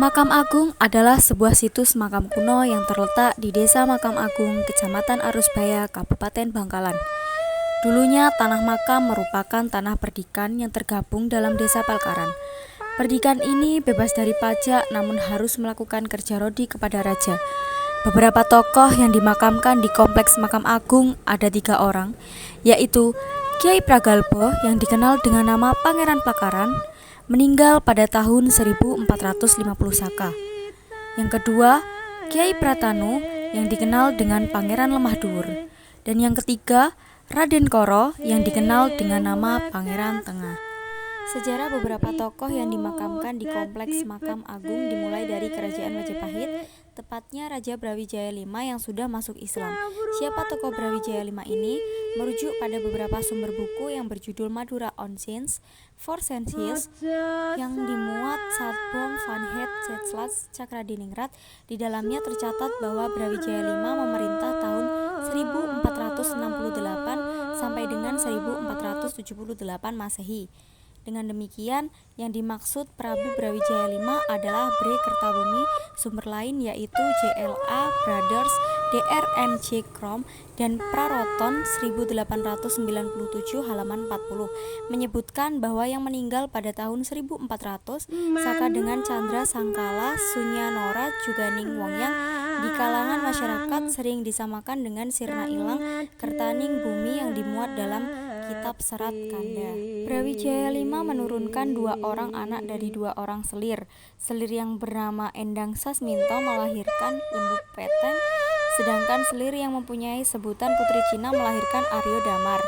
Makam Agung adalah sebuah situs makam kuno yang terletak di Desa Makam Agung, Kecamatan Arusbaya, Kabupaten Bangkalan. Dulunya tanah makam merupakan tanah perdikan yang tergabung dalam Desa Palkaran. Perdikan ini bebas dari pajak namun harus melakukan kerja rodi kepada raja. Beberapa tokoh yang dimakamkan di kompleks Makam Agung ada 3 orang, yaitu Kyai Pragalbo yang dikenal dengan nama Pangeran Palkaran, meninggal pada tahun 1450 Saka. Yang kedua, Kyai Pratanu yang dikenal dengan Pangeran Lemah Dhuwur. Dan yang ketiga, Raden Koro yang dikenal dengan nama Pangeran Tengah. Sejarah beberapa tokoh yang dimakamkan di kompleks Makam Agung dimulai dari Kerajaan Majapahit, tepatnya Raja Brawijaya V yang sudah masuk Islam. Siapa tokoh Brawijaya V ini? Merujuk pada beberapa sumber buku yang berjudul Madura Onzins, Four Senses, yang dimuat Satbong van het Zetlats Cakradiningrat. Di dalamnya tercatat bahwa Brawijaya V memerintah tahun 1468 sampai dengan 1478 Masehi. Dengan demikian, yang dimaksud Prabu Brawijaya V adalah Bre Kertabumi, sumber lain yaitu JLA Brothers, DRNJ Krom, dan Praroton 1897 halaman 40 menyebutkan bahwa yang meninggal pada tahun 1400 Saka dengan Candra Sangkala Sunyanora Juganing Wongyang di kalangan masyarakat sering disamakan dengan Sirna Ilang Kertaning Bumi yang dimuat dalam Kitab Serat Kanda. Brawijaya V menurunkan 2 orang anak dari 2 orang selir. Selir yang bernama Endang Sasminto melahirkan Lembu Peteng, sedangkan selir yang mempunyai sebutan Putri Cina melahirkan Aryo Damar.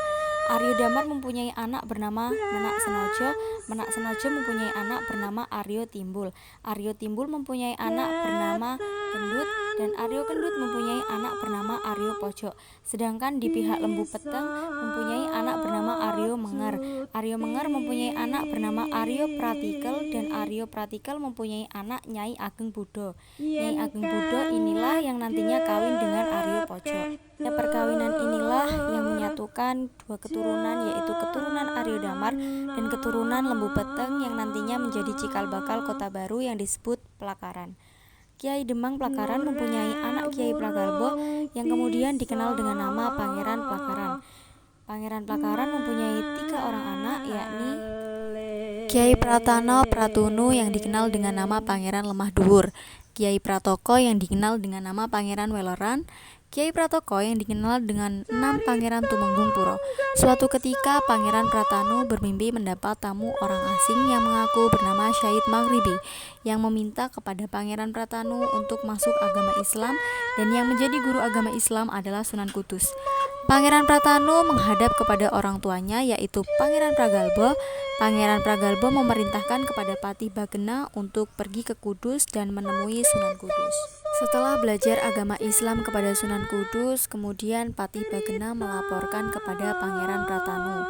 Aryo Damar mempunyai anak bernama Menak Senojo. Menak Senojo mempunyai anak bernama Aryo Timbul. Aryo Timbul mempunyai anak bernama Gendut, dan Aryo Gendut mempunyai anak bernama Aryo Pojok. Sedangkan di pihak Lembu Peteng mempunyai anak bernama Aryo Menger. Aryo Menger mempunyai anak bernama Aryo Pratikel, dan Aryo Pratikel mempunyai anak Nyai Ageng Budo. Nyai Ageng Budo inilah yang nantinya kawin dengan Aryo Pojok. Perkawinan inilah yang menyatukan 2 keturunan, yaitu keturunan Aryo Damar dan keturunan Lembu Peteng yang nantinya menjadi cikal bakal kota baru yang disebut Palkaran. Kiai Demang Palkaran mempunyai anak Kyai Pragalbo yang kemudian dikenal dengan nama Pangeran Palkaran. Pangeran Palkaran mempunyai 3 orang anak, yakni Kyai Pratana Pratunu yang dikenal dengan nama Pangeran Lemah Dhuwur, Kyai Pratoko yang dikenal dengan nama Pangeran Weleran, Kyai Pratoko yang dikenal dengan 6 Pangeran Tumenggung Puro. Suatu ketika Pangeran Pratanu bermimpi mendapat tamu orang asing yang mengaku bernama Syahid Maghribi yang meminta kepada Pangeran Pratanu untuk masuk agama Islam, dan yang menjadi guru agama Islam adalah Sunan Kudus. Pangeran Pratanu menghadap kepada orang tuanya yaitu Pangeran Pragalbo. Pangeran Pragalbo memerintahkan kepada Patih Bagena untuk pergi ke Kudus dan menemui Sunan Kudus. Setelah belajar agama Islam kepada Sunan Kudus, kemudian Patih Bagena melaporkan kepada Pangeran Pratanu.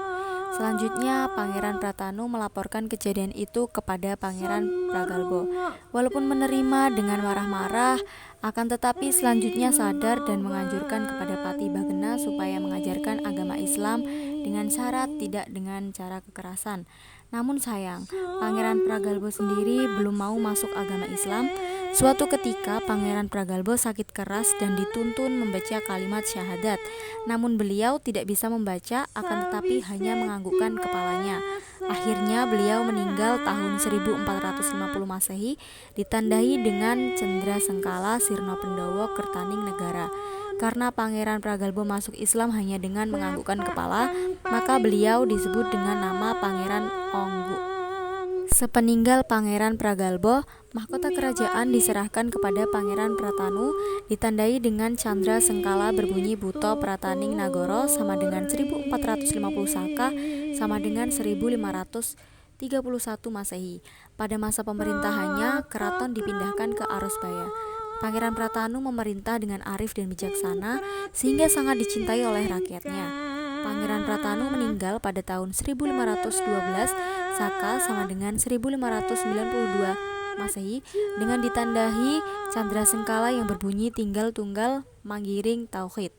Selanjutnya, Pangeran Pratanu melaporkan kejadian itu kepada Pangeran Pragalbo. Walaupun menerima dengan marah-marah, akan tetapi selanjutnya sadar dan menganjurkan kepada Patih Bagena supaya mengajarkan agama Islam dengan syarat tidak dengan cara kekerasan. Namun sayang, Pangeran Pragalbo sendiri belum mau masuk agama Islam. Suatu ketika Pangeran Pragalbo sakit keras dan dituntun membaca kalimat syahadat. Namun beliau tidak bisa membaca, akan tetapi hanya menganggukkan kepalanya. Akhirnya beliau meninggal tahun 1450 Masehi, ditandai dengan Cendra Sengkala Sirna Pendowo Kertaning Negara. Karena Pangeran Pragalbo masuk Islam hanya dengan menganggukkan kepala, maka beliau disebut dengan nama Pangeran Onggu. Sepeninggal Pangeran Pragalbo, mahkota kerajaan diserahkan kepada Pangeran Pratanu, ditandai dengan Candra Sengkala berbunyi Buto Prataning Nagoro sama dengan 1450 Saka sama dengan 1531 Masehi. Pada masa pemerintahannya, keraton dipindahkan ke Arusbaya. Pangeran Pratanu memerintah dengan arif dan bijaksana sehingga sangat dicintai oleh rakyatnya. Pangeran Pratanu meninggal pada tahun 1512 Saka sama dengan 1592 Masehi dengan ditandahi Candra Sengkala yang berbunyi Tinggal Tunggal Manggiring Tauhid.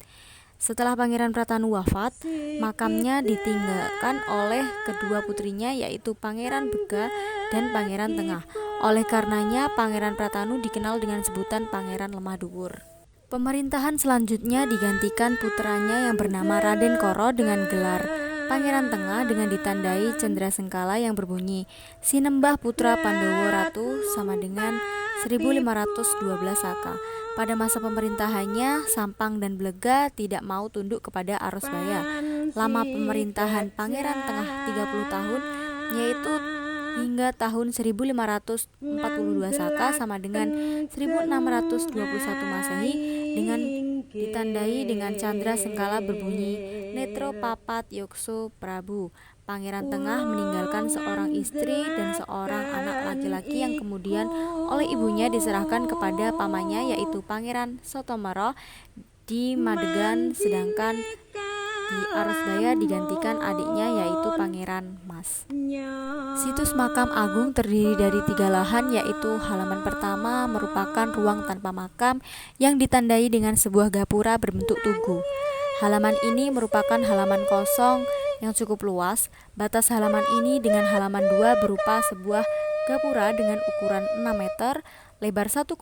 Setelah Pangeran Pratanu wafat, makamnya ditinggalkan oleh kedua putrinya yaitu Pangeran Bega dan Pangeran Tengah. Oleh karenanya, Pangeran Pratanu dikenal dengan sebutan Pangeran Lemah Dhuwur. Pemerintahan selanjutnya digantikan putranya yang bernama Raden Koro dengan gelar Pangeran Tengah dengan ditandai Cendrasengkala yang berbunyi Sinembah Putra Pandowo Ratu sama dengan 1512 Saka. Pada masa pemerintahannya, Sampang dan Blega tidak mau tunduk kepada Arosbaya. Lama pemerintahan Pangeran Tengah 30 tahun, yaitu hingga tahun 1542 Saka sama dengan 1621 Masehi dengan ditandai dengan Candra Sengkala berbunyi Netro Papat Yokso Prabu. Pangeran Tengah meninggalkan seorang istri dan seorang anak laki-laki yang kemudian oleh ibunya diserahkan kepada pamannya yaitu Pangeran Sotomoro di Madegan, sedangkan di Arosbaya digantikan adiknya yaitu Pangeran Mas. Situs makam agung terdiri dari 3 lahan, yaitu halaman pertama merupakan ruang tanpa makam yang ditandai dengan sebuah gapura berbentuk tugu. Halaman ini merupakan halaman kosong yang cukup luas. Batas halaman ini dengan halaman 2 berupa sebuah gapura dengan ukuran 6 meter, lebar 1,63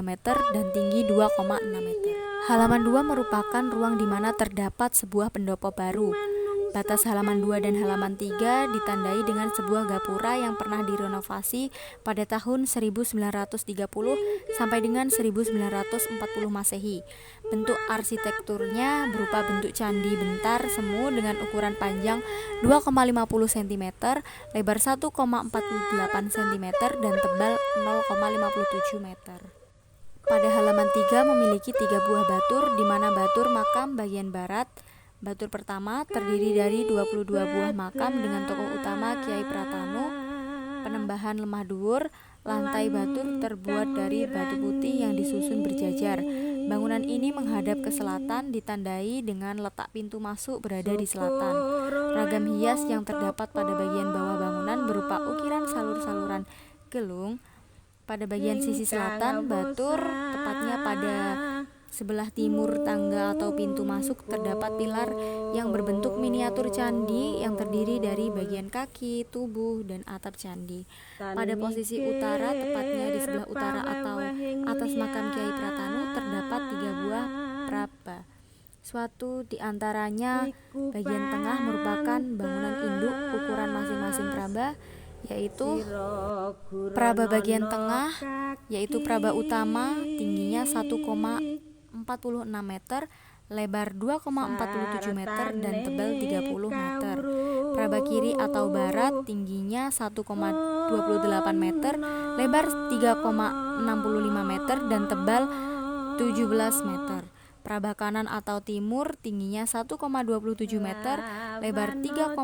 meter dan tinggi 2,6 meter. Halaman 2 merupakan ruang di mana terdapat sebuah pendopo baru. Batas halaman 2 dan halaman 3 ditandai dengan sebuah gapura yang pernah direnovasi pada tahun 1930 sampai dengan 1940 Masehi. Bentuk arsitekturnya berupa bentuk candi bentar semu dengan ukuran panjang 2,50 cm, lebar 1,48 cm dan tebal 0,57 meter. Pada halaman 3 memiliki 3 buah batur, di mana batur makam bagian barat. Batur pertama terdiri dari 22 buah makam dengan tokoh utama Kiai Pratanu, Penembahan Lemah Dhuwur. Lantai batur terbuat dari batu putih yang disusun berjajar. Bangunan ini menghadap ke selatan, ditandai dengan letak pintu masuk berada di selatan. Ragam hias yang terdapat pada bagian bawah bangunan berupa ukiran salur-saluran gelung. Pada bagian sisi selatan batur, tepatnya pada sebelah timur tangga atau pintu masuk, terdapat pilar yang berbentuk miniatur candi yang terdiri dari bagian kaki, tubuh, dan atap candi. Pada posisi utara, tepatnya di sebelah utara atau atas makam Kiai Pratanu, terdapat 3 buah praba. Suatu di antaranya bagian tengah merupakan bangunan induk ukuran masing-masing praba, yaitu praba bagian tengah, yaitu praba utama, tingginya 1,46 meter, lebar 2,47 meter dan tebal 30 meter. Praba kiri atau barat tingginya 1,28 meter, lebar 3,65 meter dan tebal 17 meter. Praba kanan atau timur tingginya 1,27 meter, lebar 3,35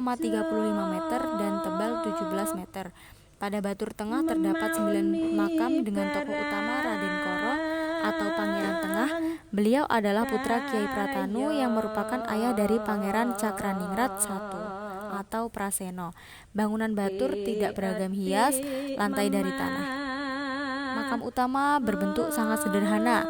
meter dan tebal 17 meter. Pada batur tengah terdapat 9 makam dengan tokoh utama Raden Koro atau Pangeran Tengah. Beliau adalah putra Kiai Pratanu yang merupakan ayah dari Pangeran Cakraningrat I atau Praseno. Bangunan batur tidak beragam hias, lantai dari tanah. Makam utama berbentuk sangat sederhana.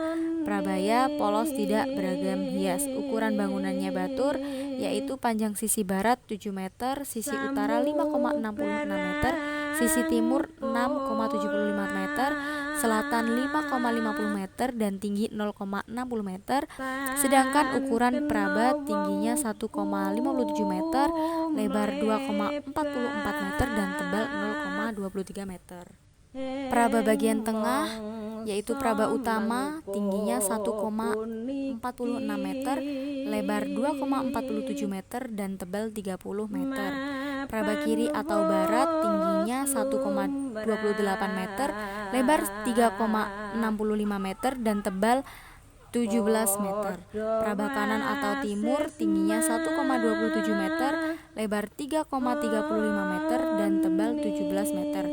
Prabaya polos tidak beragam hias. Ukuran bangunannya batur, yaitu panjang sisi barat 7 meter, sisi utara 5,66 meter, sisi timur 6,75 meter, selatan 5,50 meter dan tinggi 0,60 meter. Sedangkan ukuran praba tingginya 1,57 meter, lebar 2,44 meter dan tebal 0,23 meter. Praba bagian tengah, yaitu praba utama, tingginya 1,46 meter, lebar 2,47 meter dan tebal 30 meter. Praba kiri atau barat tingginya 1,28 meter, lebar 3,65 meter dan tebal 17 meter. Praba kanan atau timur tingginya 1,27 meter, lebar 3,35 meter dan tebal 17 meter.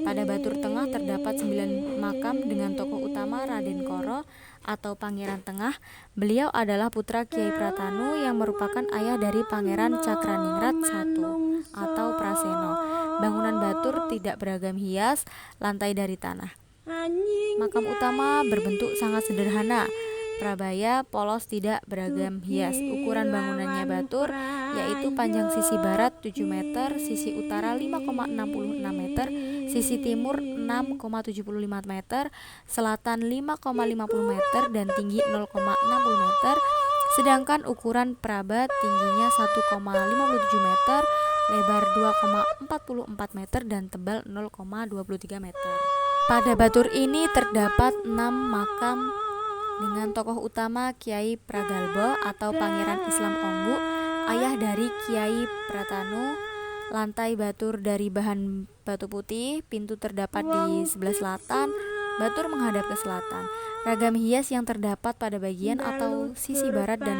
Pada batur tengah terdapat 9 makam dengan tokoh utama Raden Koro atau Pangeran Tengah. Beliau adalah putra Kiai Pratanu yang merupakan ayah dari Pangeran Cakraningrat I atau Praseno. Bangunan batur tidak beragam hias, lantai dari tanah. Makam utama berbentuk sangat sederhana. Prabaya polos tidak beragam hias. Ukuran bangunannya batur, yaitu panjang sisi barat 7 meter, sisi utara 5,66 meter, sisi timur 6,75 6,75 meter, selatan 5,50 meter, dan tinggi 0,60 meter. Sedangkan ukuran Praba tingginya 1,57 meter, lebar 2,44 meter, dan tebal 0,23 meter. Pada batur ini terdapat 6 makam dengan tokoh utama Kiai Pragalbo atau Pangeran Islam Onggu, ayah dari Kiai Pratanu. Lantai batur dari bahan batu putih, pintu terdapat di sebelah selatan, batur menghadap ke selatan. Ragam hias yang terdapat pada bagian atau sisi barat dan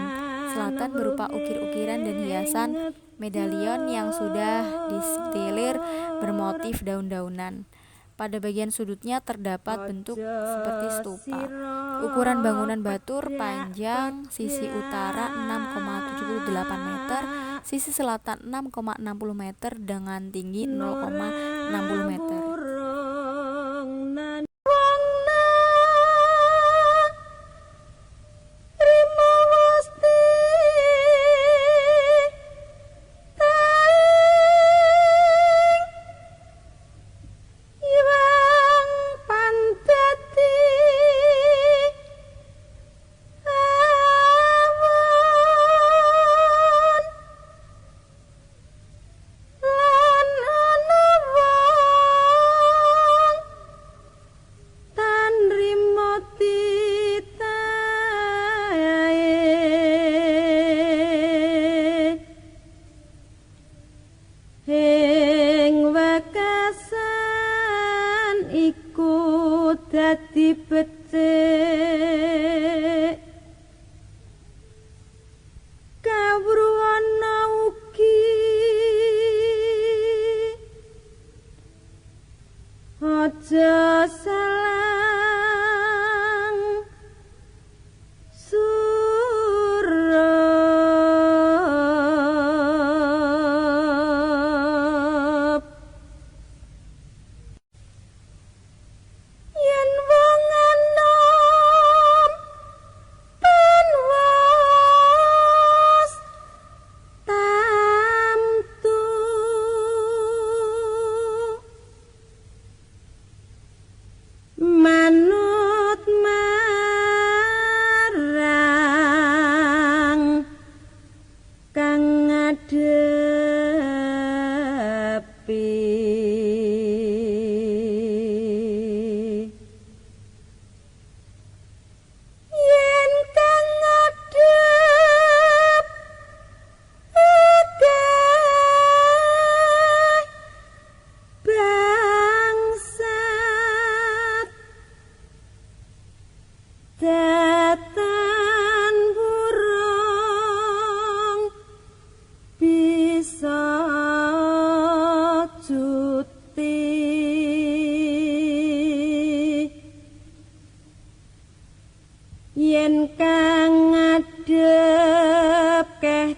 selatan berupa ukir-ukiran dan hiasan medalion yang sudah distilir bermotif daun-daunan. Pada bagian sudutnya terdapat bentuk seperti stupa. Ukuran bangunan batur panjang sisi utara 6,78 meter, sisi selatan 6,60 meter dengan tinggi 0,60 meter. Dadi becik kawruana ugi aja salang surep yen wong enom panwas tamtu manut marang kang ngadepi. Yen kang ngadep akeh bangsat datan burung bisa cuti. Yen kang ngadep keh